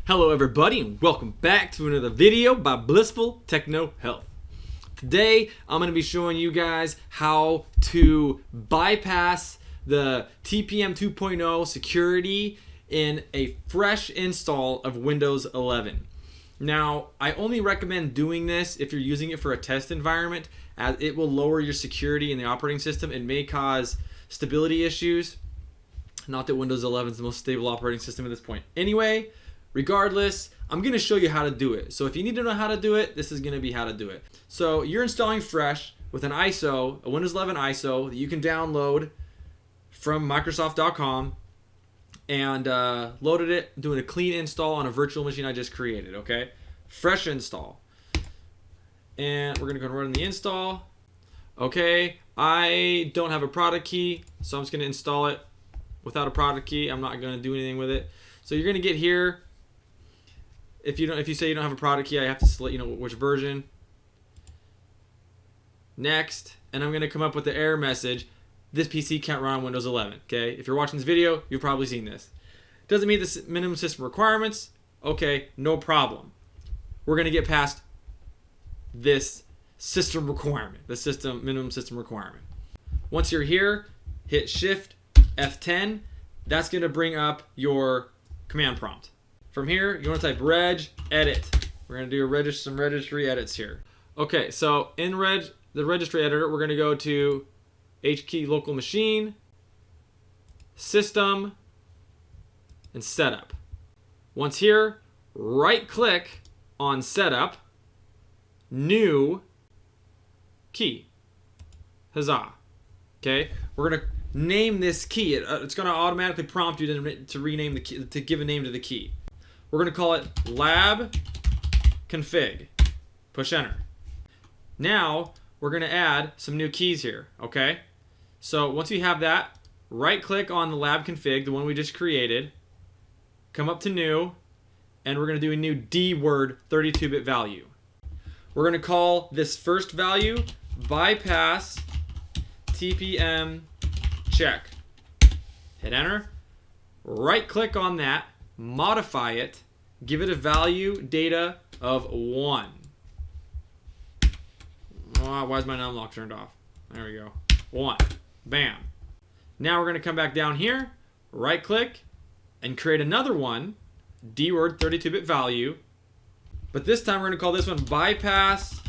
Hello everybody and welcome back to another video by Blissful Techno Health. Today I'm going to be showing you guys how to bypass the TPM 2.0 security in a fresh install of Windows 11. Now, I only recommend doing this if you're using it for a test environment, as it will lower your security in the operating system and may cause stability issues. Not that Windows 11 is the most stable operating system at this point. Anyway, regardless, I'm going to show you how to do it. So if you need to know how to do it, this is going to be how to do it. So you're installing fresh with an ISO, a Windows 11 ISO that you can download from Microsoft.com and loaded it, doing a clean install on a virtual machine I just created, okay? Fresh install. And we're going to go and run the install. Okay, I don't have a product key, so I'm just going to install it without a product key. I'm not going to do anything with it. So you're going to get here. If you say you don't have a product key, I have to select which version. Next, and I'm going to come up with the error message. This PC can't run on Windows 11. Okay, if you're watching this video, you've probably seen this. Doesn't meet the minimum system requirements. Okay, no problem. We're going to get past this system requirement, the minimum system requirement. Once you're here, hit Shift F10. That's going to bring up your command prompt. From here, you want to type reg edit. We're going to do some registry edits here. Okay, so in the registry editor, we're going to go to HKey local machine, system, and setup. Once here, right click on setup, new key. Huzzah. Okay, we're going to name this key. It's going to automatically prompt you to rename the key, to give a name to the key. We're going to call it lab config. Push enter. Now we're going to add some new keys here. Okay, so once you have that, right click on the lab config, the one we just created, come up to new, and we're going to do a new D word 32-bit value. We're going to call this first value bypass TPM check. Hit enter. Right click on that, modify it, give it a value data of 1. Oh, why is my num lock turned off? There we go. 1. Bam. Now we're going to come back down here, right click, and create another one, dword 32-bit value. But this time we're going to call this one bypass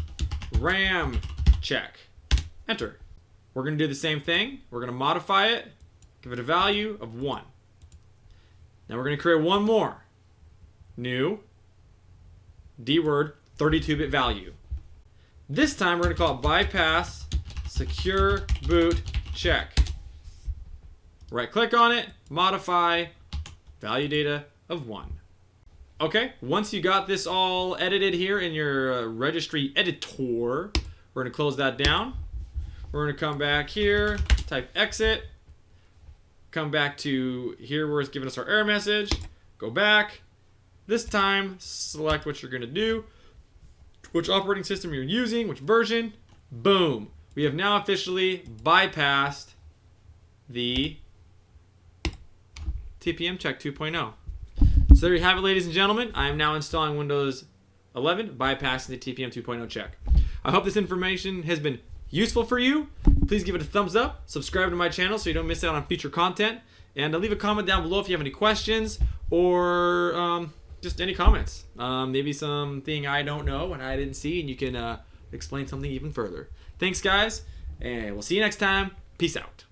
RAM check. Enter. We're going to do the same thing. We're going to modify it, give it a value of 1. Now we're going to create one more. New dword 32-bit value. This time we're going to call it bypass secure boot check. Right click on it, modify, value data of 1. Okay, once you got this all edited here in your registry editor, we're going to close that down. We're going to come back here, type exit, come back to here where it's giving us our error message, go back. This time, select what you're going to do, which operating system you're using, which version. Boom. We have now officially bypassed the TPM check 2.0. So there you have it, ladies and gentlemen. I am now installing Windows 11, bypassing the TPM 2.0 check. I hope this information has been useful for you. Please give it a thumbs up, subscribe to my channel so you don't miss out on future content, and leave a comment down below if you have any questions or just any comments. Maybe something I don't know and I didn't see, and you can explain something even further. Thanks, guys, and we'll see you next time. Peace out.